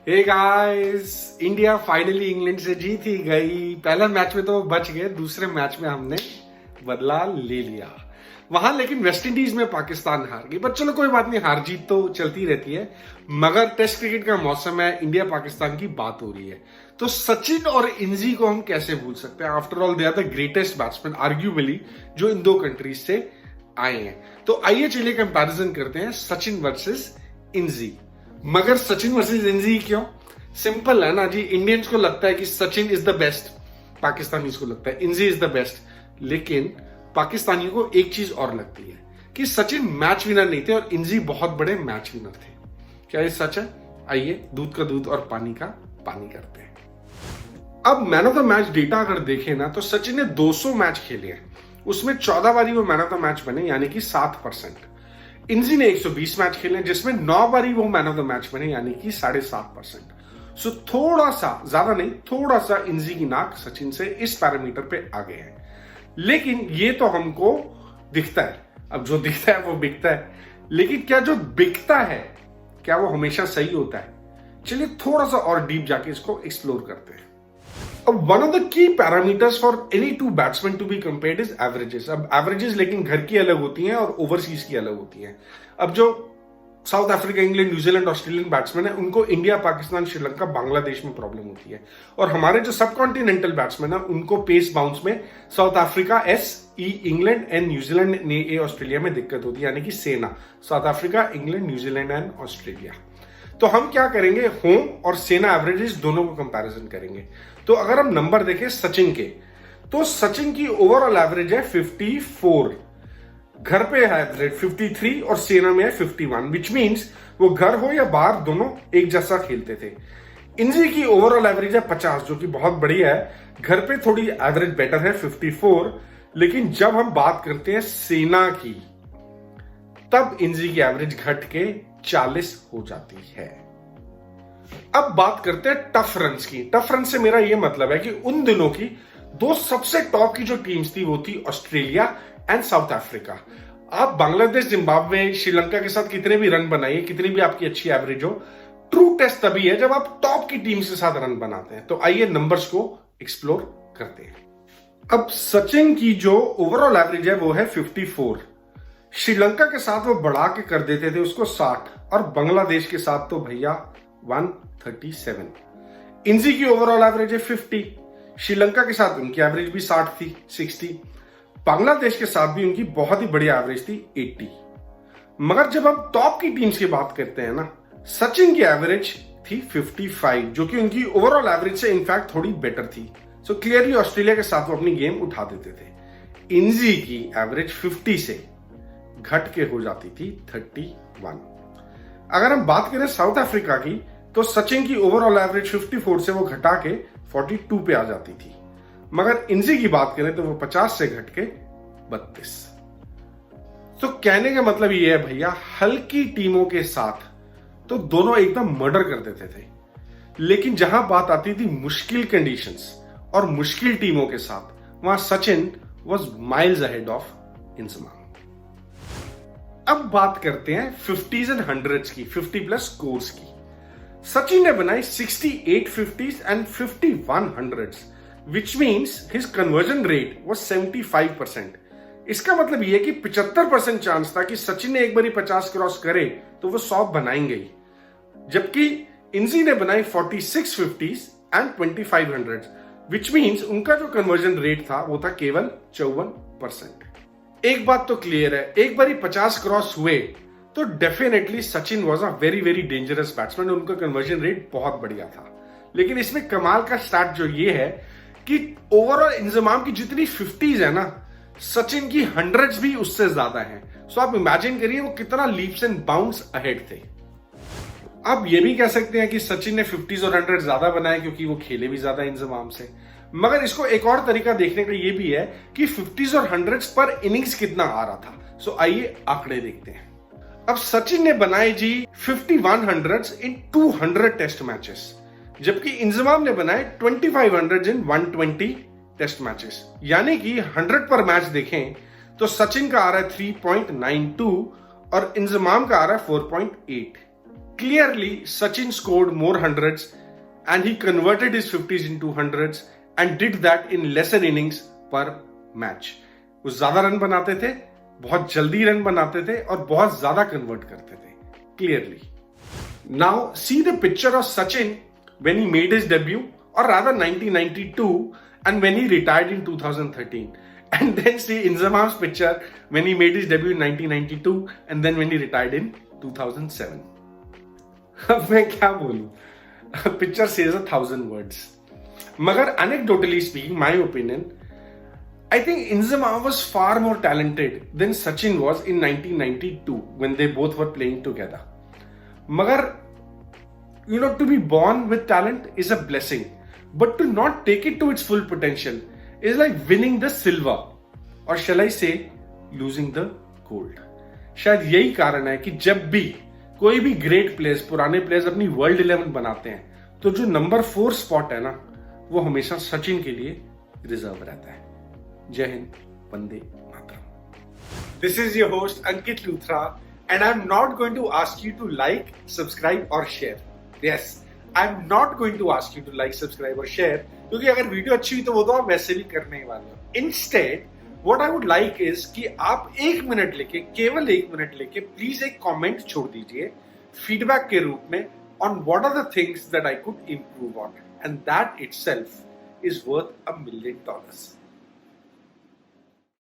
हे guys, India finally England से जीत ही गई। पहले मैच में तो वो बच गए, दूसरे मैच में हमने बदला ले लिया वहां। लेकिन वेस्ट इंडीज में पाकिस्तान हार गई, पर चलो कोई बात नहीं, हार जीत तो चलती रहती है। मगर टेस्ट क्रिकेट का मौसम है, इंडिया पाकिस्तान की बात हो रही है, तो सचिन और इंजी को हम कैसे भूल सकते हैं। After all they are the greatest batsman arguably जो इन दो कंट्रीज से आए हैं। तो आइए चलिए कंपैरिजन करते हैं सचिन वर्सेस इंजी। मगर सचिन वर्सेस इंजी क्यों? सिंपल है ना जी, इंडियंस को लगता है कि Sachin is the best, Pakistanis को लगता है इंजी इज द बेस्ट। लेकिन पाकिस्तानियों को एक चीज और लगती है कि सचिन मैच विनर नहीं थे और इंजी बहुत बड़े मैच विनर थे। क्या ये सच है? आइए दूध का दूध और पानी का पानी करते हैं। अब man of the match data अगर देखें ना, तो सचिन ने 200 मैच खेले हैं, उसमें 14 बारी वो मैन ऑफ द मैच बने, यानी कि 7%। इंजी ने 120 मैच खेले जिसमें 9 बारी वो मैन ऑफ द मैच बने, यानी कि 7.5%। सो थोड़ा सा, ज्यादा नहीं, थोड़ा सा इंजी की नाक सचिन से इस पैरामीटर पे आगे है। लेकिन ये तो हमको दिखता है, अब जो दिखता है वो बिकता है। लेकिन क्या जो बिकता है, क्या वो हमेशा सही होता है? चलिए थोड़ा सा और डीप जाके इसको एक्सप्लोर करते हैं। अब one of the key parameters for any two batsman to be compared is averages. अब एवरेजेस लेकिन घर की अलग होती हैं और ओवरसीज की अलग होती हैं। अब जो south Africa, England, New Zealand, Australian batsman है, उनको इंडिया, पाकिस्तान, श्रीलंका, बांग्लादेश में प्रॉब्लम होती है। और हमारे जो सब कॉन्टिनेंटल बैट्समैन है, उनको पेस बाउंस में south Africa S, E England, and New Zealand A Australia में दिक्कत होती है, यानी कि सेना, south Africa, England, New Zealand and Australia. तो हम क्या करेंगे, होम और सेना एवरेजेस दोनों को कंपैरिजन करेंगे। तो अगर हम नंबर देखें सचिन के, तो सचिन की ओवरऑल एवरेज है 54, घर पे है एवरेज 53 और सेना में है 51, विच मीन्स वो घर हो या बाहर दोनों एक जैसा खेलते थे। इंजी की ओवरऑल एवरेज है 50, जो कि बहुत बढ़िया है। घर पे थोड़ी एवरेज बेटर है 54, लेकिन जब हम बात करते हैं सेना की, तब इंजी की एवरेज घट के 40 हो जाती है। अब बात करते हैं टफ रन्स की। टफ रन से मेरा यह मतलब है कि उन दिनों की दो सबसे टॉप की जो टीम्स थी वो थी ऑस्ट्रेलिया एंड साउथ अफ्रीका। आप बांग्लादेश, जिम्बाब्वे, श्रीलंका के साथ कितने भी रन बनाइए, कितनी भी आपकी अच्छी एवरेज हो, ट्रू टेस्ट तभी है जब आप टॉप की टीम्स के साथ रन बनाते हैं। तो आइए नंबर्स को एक्सप्लोर करते हैं। अब सचिन की जो ओवरऑल एवरेज है वो है 54, श्रीलंका के साथ वो बढ़ा के कर देते थे उसको 60, और बांग्लादेश के साथ तो भैया 137। इंजी की ओवरऑल एवरेज है 50, श्रीलंका के साथ उनकी एवरेज भी 60 थी, 60। बांग्लादेश के साथ भी उनकी बहुत ही बढ़िया एवरेज थी, 80। मगर जब हम टॉप की टीम्स की बात करते हैं ना, सचिन की एवरेज थी 55, जो कि उनकी ओवरऑल एवरेज से इनफैक्ट थोड़ी बेटर थी। सो क्लियरली ऑस्ट्रेलिया के साथ वो अपनी गेम उठा देते थे। इंजी की एवरेज 50 से घट के हो जाती थी 31। अगर हम बात करें साउथ अफ्रीका की, तो सचिन की ओवरऑल एवरेज 54 से वो घटा के 42 पे आ जाती थी। मगर इंजी की बात करें तो वो 50 से घट के 32। तो कहने का मतलब ये है भैया, हल्की टीमों के साथ तो दोनों एकदम मर्डर कर देते थे, लेकिन जहां बात आती थी मुश्किल कंडीशंस और मुश्किल टीमों के साथ, वहां Sachin was miles ahead of Inzamam. अब बात करते हैं 50s एंड 100s की, 50 प्लस स्कोर्स की। सचिन ने बनाई 68 50s and 51 100s, which means his conversion rate was 75%। इसका मतलब यह कि 75% चांस था कि सचिन ने एक बारी 50 क्रॉस करे तो वो 100 बनाएंगे ही, जबकि इंजी ने बनाई 46 50s and 25 100s, which means उनका जो कन्वर्जन रेट था वो था केवल 54%। एक बात तो क्लियर है, एक बारी 50 क्रॉस हुए तो definitely Sachin was a very very dangerous batsman, उनका कन्वर्जन रेट बहुत बढ़िया था। लेकिन इसमें कमाल का स्टार्ट जो ये है कि ओवरऑल इंजमाम की जितनी 50s है ना, सचिन की 100s भी उससे ज्यादा हैं। सो आप इमेजिन करिए वो कितना लीप्स एंड बाउंड्स अहेड थे। आप ये भी कह सकते हैं कि सचिन ने 50s और 100s ज्यादा बनाए क्योंकि वो खेले भी ज्यादा इंजमाम से। मगर इसको एक और तरीका देखने का ये भी है कि 50s और 100s पर इनिंग्स कितना आ रहा था। सो आइए आंकड़े देखते हैं। अब सचिन ने बनाए जी 51 100s इन 200 टेस्ट मैचेस, जबकि इंजमाम ने बनाए 25 100s इन 120 टेस्ट मैचेस। यानी कि 100 पर मैच देखें तो सचिन का आ रहा है 3.92 और इंजमाम का आ रहा है 4.8। clearly Sachin scored more hundreds and he converted his 50s into hundreds and did that in lesser innings per match. वो ज्यादा रन बनाते थे, बहुत जल्दी रन बनाते थे और बहुत ज्यादा कन्वर्ट करते थे. Clearly. Now see the picture of Sachin when he made his debut, or rather 1992, and when he retired in 2013. And then see Inzamam's picture when he made his debut in 1992 and then when he retired in 2007. अब मैं क्या बोलूं? Picture says 1,000 words. मगर anecdotally speaking, my opinion, I think Inzamam was far more talented than Sachin was in 1992 when they both were playing together. Magar, to be born with talent is a blessing, but to not take it to its full potential is like winning the silver, or shall I say, losing the gold. शायद यही कारण है कि जब भी कोई भी great players, पुराने प्लेयर्स अपनी वर्ल्ड 11 बनाते हैं, तो जो नंबर 4 स्पॉट है ना, वो हमेशा सचिन के लिए रिजर्व रहता है. जय Hind, Vande Mataram. This is your host Ankit Luthra and I'm not going to ask you to like, subscribe or share. Yes, I'm not going to ask you to like, subscribe or share क्योंकि अगर video अच्छी हुई तो वो तो आप वैसे भी करने ही वाले हो. Instead, what I would like is कि आप 1 मिनट लेके, केवल 1 मिनट लेके प्लीज एक कमेंट छोड़ दीजिए फीडबैक के रूप में on what are the things that I could improve on, and that itself is worth $1 million.